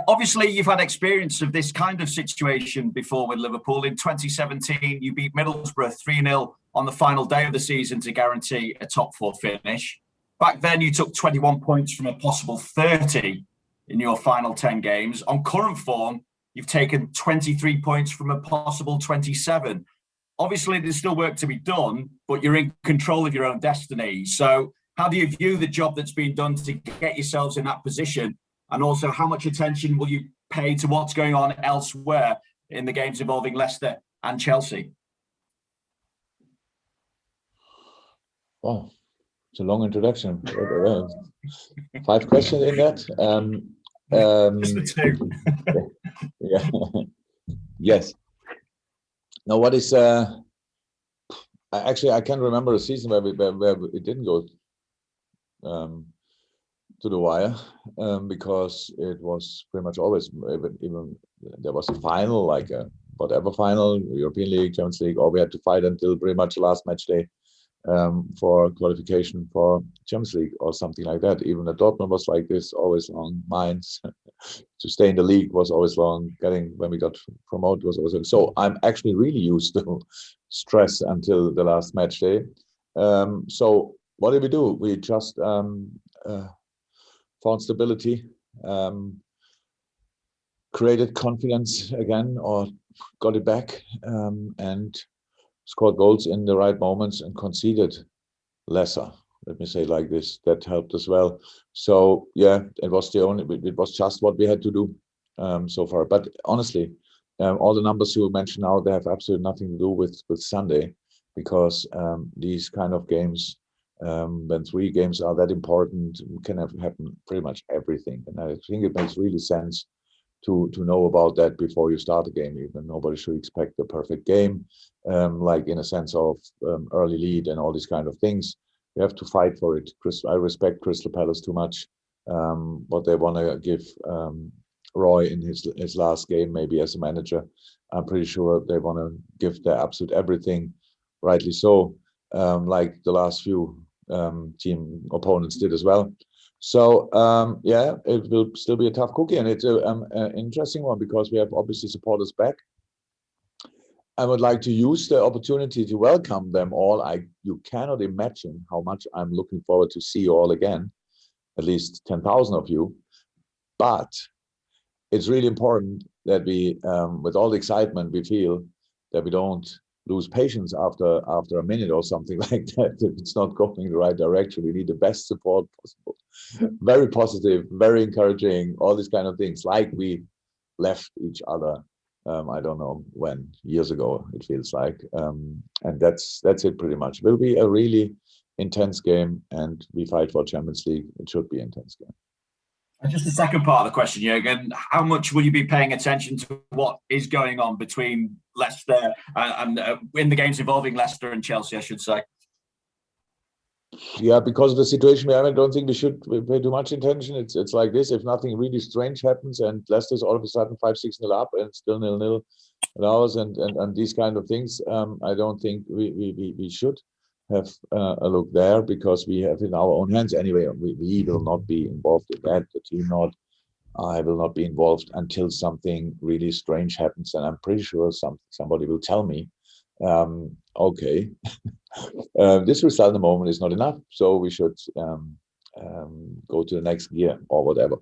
Obviously, you've had experience of this kind of situation before with Liverpool. In 2017, you beat Middlesbrough 3-0 on the final day of the season to guarantee a top four finish. Back then, you took 21 points from a possible 30 in your final 10 games. On current form, you've taken 23 points from a possible 27. Obviously, there's still work to be done, but you're in control of your own destiny. So how do you view the job that's been done to get yourselves in that position? And also, how much attention will you pay to what's going on elsewhere in the games involving Leicester and Chelsea? Wow, it's a long introduction. 5 questions in that. Just the 2. Yeah. Yes. Now, what is? Actually, I can't remember a season where it didn't go to the wire, because it was pretty much always, even there was a final, like a whatever final, European League, Champions League, or we had to fight until pretty much the last match day for qualification for Champions League or something like that. Even the Dortmund was like this, always long. Mainz to stay in the league was always long. When we got promoted was always long. So I'm actually really used to stress until the last match day. So what did we do? We just found stability, created confidence again, or got it back, and scored goals in the right moments and conceded lesser. Let me say like this. That helped as well. So yeah, it was just what we had to do so far. But honestly, all the numbers you mentioned now, they have absolutely nothing to do with Sunday, because these kind of games, when 3 games are that important, can happen pretty much everything. And I think it makes really sense to know about that before you start a game. Even nobody should expect a perfect game, like in a sense of early lead and all these kind of things. You have to fight for it. I respect Crystal Palace too much. What they want to give Roy in his last game, maybe as a manager, I'm pretty sure they want to give their absolute everything, rightly so, like the last few team opponents did as well. So yeah, it will still be a tough cookie, and it's an interesting one, because we have obviously supporters back. I would like to use the opportunity to welcome them all. You cannot imagine how much I'm looking forward to see you all again, at least 10,000 of you. But it's really important that we, with all the excitement we feel, that we don't lose patience after a minute or something like that. If it's not going in the right direction, we need the best support possible. Very positive, very encouraging, all these kind of things. Like we left each other, I don't know when, years ago, it feels like. And that's it pretty much. It will be a really intense game, and we fight for Champions League. It should be an intense game. And just the second part of the question, Jürgen, how much will you be paying attention to what is going on between Leicester and in the games involving Leicester and Chelsea, I should say? Yeah, because of the situation we have, I don't think we should pay too much attention. It's like this: if nothing really strange happens and Leicester's all of a sudden 5-6-0 up and still 0-0 ours and these kind of things, I don't think we should have a look there, because we have in our own hands anyway. We will not be involved in that. The team not. I will not be involved until something really strange happens, and I'm pretty sure somebody will tell me, okay, this result at the moment is not enough, so we should go to the next gear or whatever,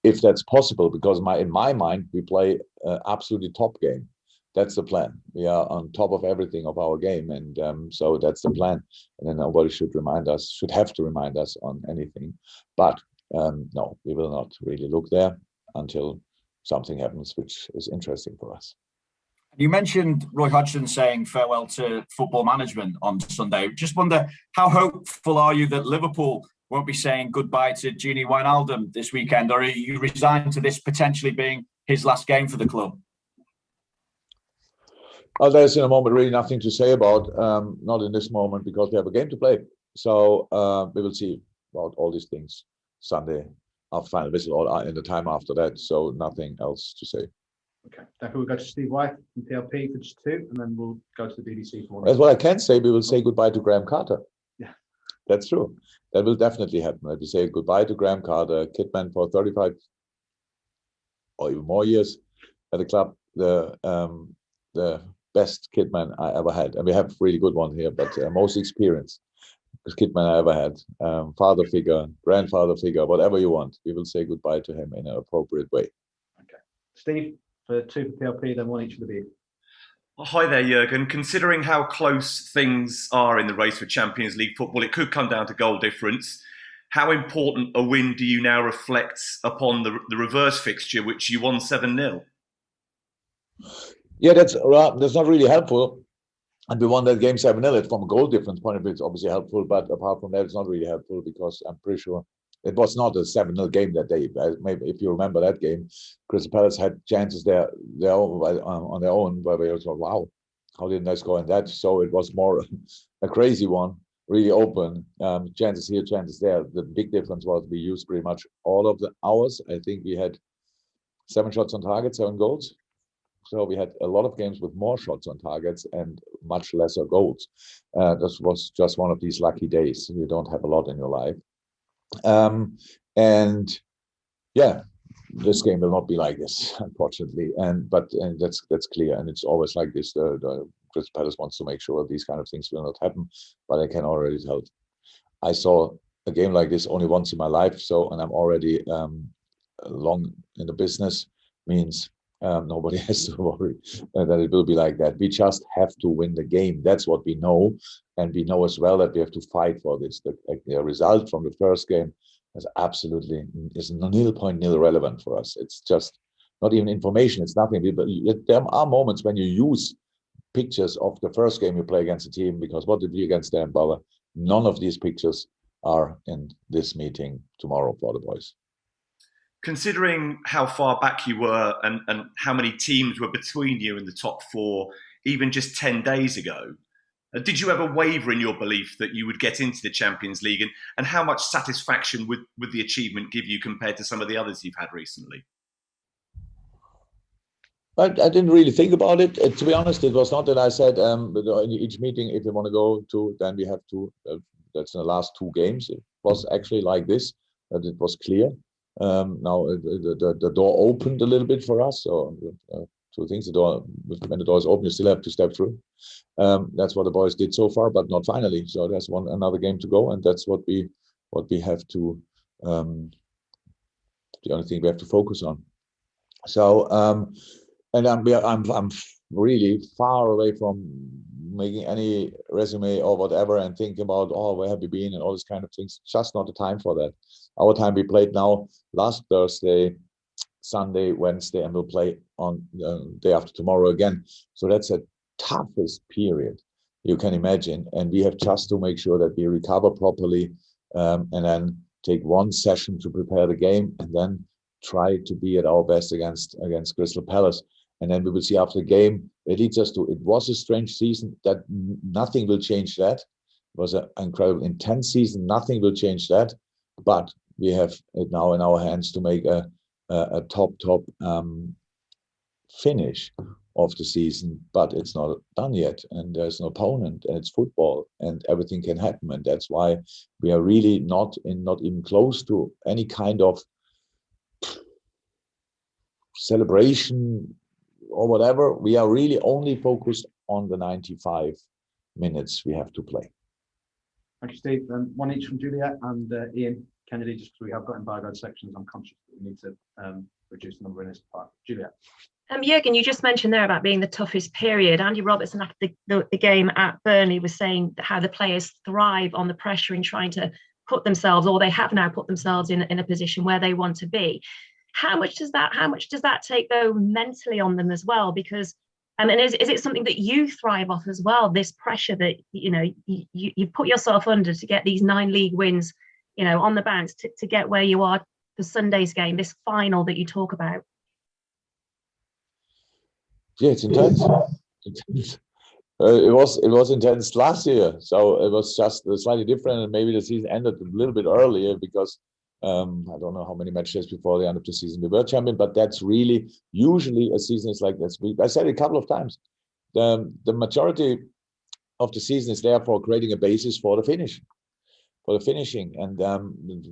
if that's possible. Because in my mind, we play absolutely top game. That's the plan. We are on top of everything of our game, and so that's the plan. And then nobody should have to remind us on anything. But no, we will not really look there until something happens which is interesting for us. You mentioned Roy Hodgson saying farewell to football management on Sunday. Just wonder, how hopeful are you that Liverpool won't be saying goodbye to Gini Wijnaldum this weekend, or are you resigned to this potentially being his last game for the club? Well, there's in a moment really nothing to say about, not in this moment, because we have a game to play. So we will see about all these things Sunday after final whistle or in the time after that. So nothing else to say. Okay, therefore we'll go to Steve White from PLP for just 2, and then we'll go to the BBC for 1. That's what I can say. We will say goodbye to Graham Carter. Yeah, that's true. That will definitely happen. We say goodbye to Graham Carter, Kidman for 35 or even more years at the club, the best kitman I ever had. And we have really good one here, but most experienced kitman I ever had. Father figure, grandfather figure, whatever you want. We will say goodbye to him in an appropriate way. Okay. Steve, for 2 for PLP, then 1 each for the beer. Hi there, Jurgen. Considering how close things are in the race for Champions League football, it could come down to goal difference. How important a win do you now reflect upon the reverse fixture, which you won 7-0? Yeah, that's not really helpful. And we won that game 7-0. From a goal difference point of view, it's obviously helpful, but apart from that, it's not really helpful because I'm pretty sure it was not a 7-0 game that day. Maybe if you remember that game, Crystal Palace had chances there on their own, where we also, wow, how didn't I score in that? So it was more a crazy one, really open, chances here, chances there. The big difference was we used pretty much all of the hours. I think we had 7 shots on target, 7 goals. So we had a lot of games with more shots on targets and much lesser goals. This was just one of these lucky days. You don't have a lot in your life. And yeah, this game will not be like this, unfortunately. But that's clear. And it's always like this. The Crystal Palace wants to make sure these kind of things will not happen. But I can already tell. I saw a game like this only once in my life. And I'm already long in the business. Means nobody has to worry that it will be like that. We just have to win the game. That's what we know. And we know as well that we have to fight for this. The result from the first game is 0.0 relevant for us. It's just not even information. It's nothing. There are moments when you use pictures of the first game you play against a team, because what did we against them bother? None of these pictures are in this meeting tomorrow for the boys. Considering how far back you were and how many teams were between you in the top 4, even just 10 days ago, did you ever waver in your belief that you would get into the Champions League? And how much satisfaction would the achievement give you compared to some of the others you've had recently? I didn't really think about it. To be honest, it was not that I said in each meeting, if you want to go to, then we have to. That's in the last 2 games. It was actually like this, that it was clear. Now the door opened a little bit for us. So 2 things: when the door is open, you still have to step through. That's what the boys did so far, but not finally. So there's another game to go, and that's what we have to. The only thing we have to focus on. So and I'm really far away from making any resume or whatever and thinking about where have you been and all these kind of things. Just not the time for that. Our time, we played now last Thursday, Sunday, Wednesday, and we'll play on the day after tomorrow again. So that's the toughest period you can imagine. And we have just to make sure that we recover properly and then take 1 session to prepare the game and then try to be at our best against Crystal Palace. And then we will see after the game. It leads us to, it was a strange season, that nothing will change that. It was an incredible, intense season. Nothing will change that. But we have it now in our hands to make a top finish of the season. But it's not done yet. And there's an opponent, and it's football, and everything can happen. And that's why we are really not even close to any kind of celebration or whatever. We are really only focused on the 95 minutes we have to play. Thank you, Steve. 1 each from Juliet and Ian Kennedy. Just because we have got embargoed sections, I'm conscious that we need to reduce the number in this part. Juliet. Jurgen, you just mentioned there about being the toughest period. Andy Robertson, after the game at Burnley, was saying how the players thrive on the pressure in trying to put themselves, or they have now put themselves in a position where they want to be. How much does that take, though, mentally on them as well? Because is it something that you thrive off as well? This pressure that you put yourself under to get these 9 league wins, on the bounce to get where you are for Sunday's game, this final that you talk about. Yeah, it's intense. It was intense last year, so it was just slightly different, and maybe the season ended a little bit earlier because. I don't know how many matches before the end of the season we were champion, but that's really usually a season is like this. I said it a couple of times. The majority of the season is there for creating a basis for the finishing. And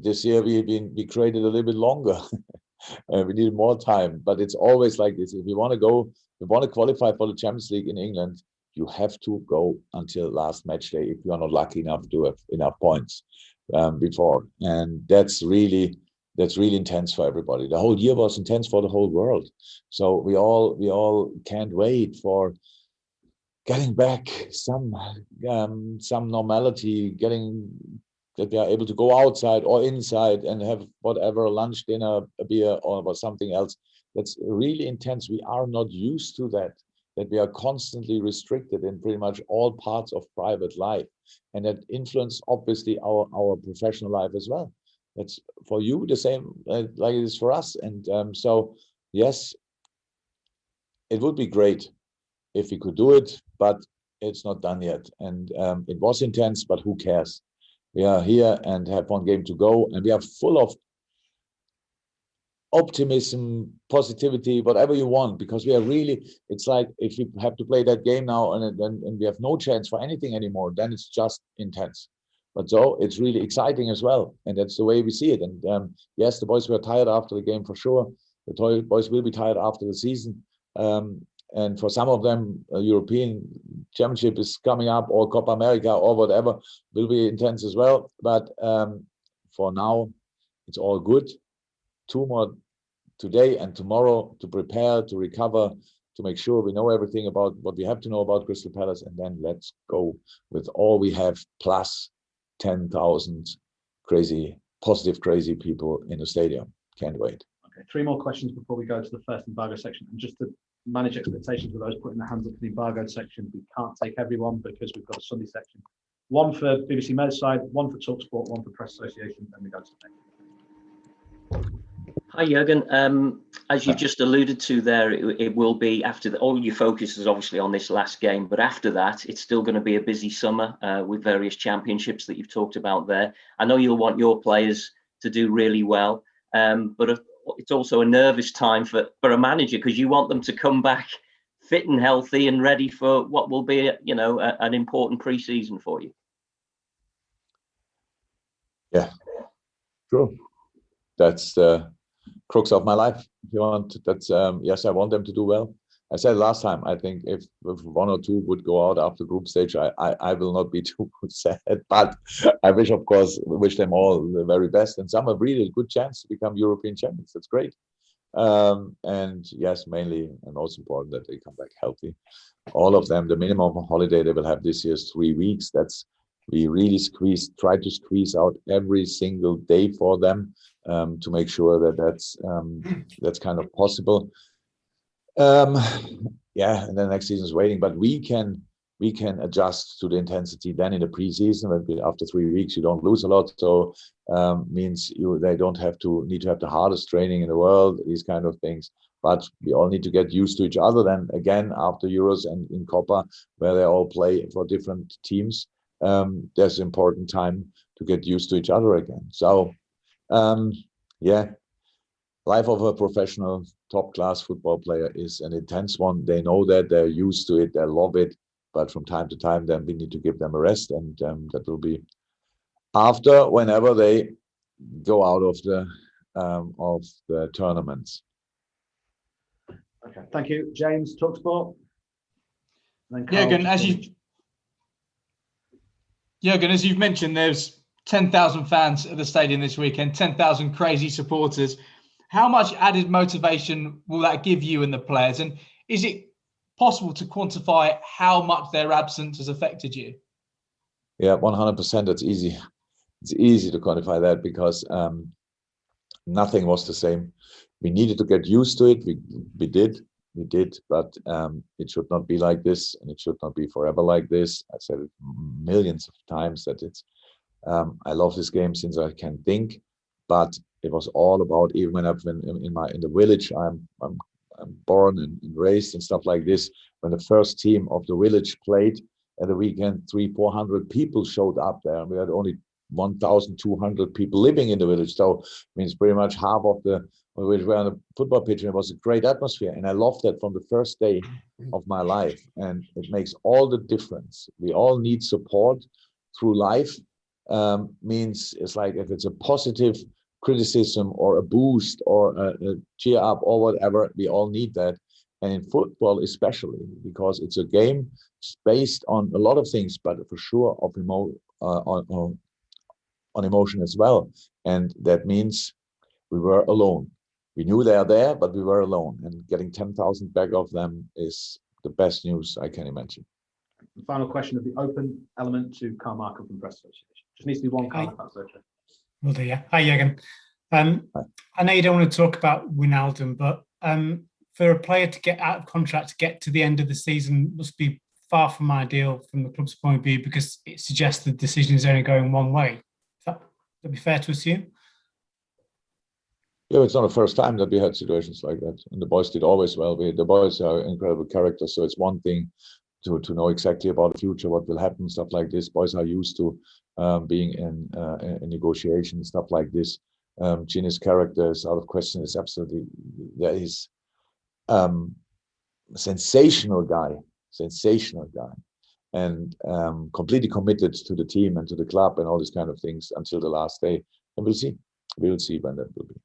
this year we created a little bit longer We needed more time. But it's always like this. If you want to go, you want to qualify for the Champions League in England, you have to go until last match day if you are not lucky enough to have enough points before. And that's really intense for everybody. The whole year was intense for the whole world. So we all can't wait for getting back some normality, that they are able to go outside or inside and have whatever, lunch, dinner, a beer, or something else. That's really intense. We are not used to that we are constantly restricted in pretty much all parts of private life. And that influences, obviously, our professional life as well. It's for you the same like it is for us. And so, yes, it would be great if we could do it, but it's not done yet. And it was intense, but who cares? We are here and have one game to go, and we are full of optimism, positivity, whatever you want, because we are really, it's like if you have to play that game now and we have no chance for anything anymore, then it's just intense. But so it's really exciting as well. And that's the way we see it. And yes, the boys were tired after the game for sure. The boys will be tired after the season. And for some of them, a European Championship is coming up, or Copa America or whatever, will be intense as well. But for now, it's all good. 2 more today and tomorrow to prepare, to recover, to make sure we know everything about what we have to know about Crystal Palace, and then let's go with all we have, plus 10,000 positive crazy people in the stadium. Can't wait. Okay, 3 more questions before we go to the first embargo section. And just to manage expectations for those putting their hands up for the embargoed section, we can't take everyone because we've got a Sunday section. 1 for BBC Merseyside, 1 for TalkSport, 1 for Press Association, then we go to the next. Hi, Jurgen. As you've just alluded to there, it will be after all your focus is obviously on this last game, but after that, it's still going to be a busy summer with various championships that you've talked about there. I know you'll want your players to do really well, but it's also a nervous time for a manager, because you want them to come back fit and healthy and ready for what will be, an important pre-season for you. Yeah, true. That's the crux of my life. If you want, that's yes, I want them to do well. I said last time, I think if 1 or 2 would go out after group stage, I will not be too sad. But I wish them all the very best, and some have really a good chance to become European champions. That's great. And yes, mainly and most important that they come back healthy. All of them, the minimum holiday they will have this year is 3 weeks. We really try to squeeze out every single day for them to make sure that's kind of possible. Yeah, and then next season is waiting, but we can adjust to the intensity then in the preseason. After 3 weeks, you don't lose a lot, so means they don't need to have the hardest training in the world. These kind of things. But we all need to get used to each other. Then again, after Euros and in Copa, where they all play for different teams, there's important time to get used to each other again. So, yeah, life of a professional top-class football player is an intense one. They know that, they're used to it, they love it. But from time to time, then we need to give them a rest, and that will be whenever they go out of the tournaments. Okay, thank you, James. TalkSport. Jurgen, as you've mentioned, there's 10,000 fans at the stadium this weekend, 10,000 crazy supporters. How much added motivation will that give you and the players? And is it possible to quantify how much their absence has affected you? Yeah, 100%. That's easy. It's easy to quantify that because nothing was the same. We needed to get used to it. We did, but it should not be like this, and it should not be forever like this. I said it millions of times that it's. I love this game since I can think, but it was all about, even when I've been in the village I'm born and raised and stuff like this. When the first team of the village played at the weekend, 300-400 people showed up there, and we had only 1,200 people living in the village. So it means pretty much half of the village were on the football pitch, and it was a great atmosphere. And I loved that from the first day of my life. And it makes all the difference. We all need support through life. Means it's like if it's a positive criticism or a boost or a cheer up or whatever. We all need that. And in football, especially, because it's a game based on a lot of things, but for sure of on emotion as well. And that means we were alone. We knew they are there, but we were alone. And getting 10,000 back of them is the best news I can imagine. The final question of the open element to Carmichael from Press Association. Just needs to be one card, if that's okay. Will do, yeah. Hi, Jürgen. I know you don't want to talk about Wijnaldum, but for a player to get out of contract to get to the end of the season must be far from ideal from the club's point of view, because it suggests the decision is only going one way. Would that be fair to assume? Yeah, it's not the first time that we had situations like that, and the boys did always well. The boys are incredible characters, so it's one thing to know exactly about the future, what will happen, stuff like this. Boys are used to being in negotiations, stuff like this. Gini's character is out of question. Is absolutely, there is sensational guy, and completely committed to the team and to the club and all these kind of things until the last day. And we'll see when that will be.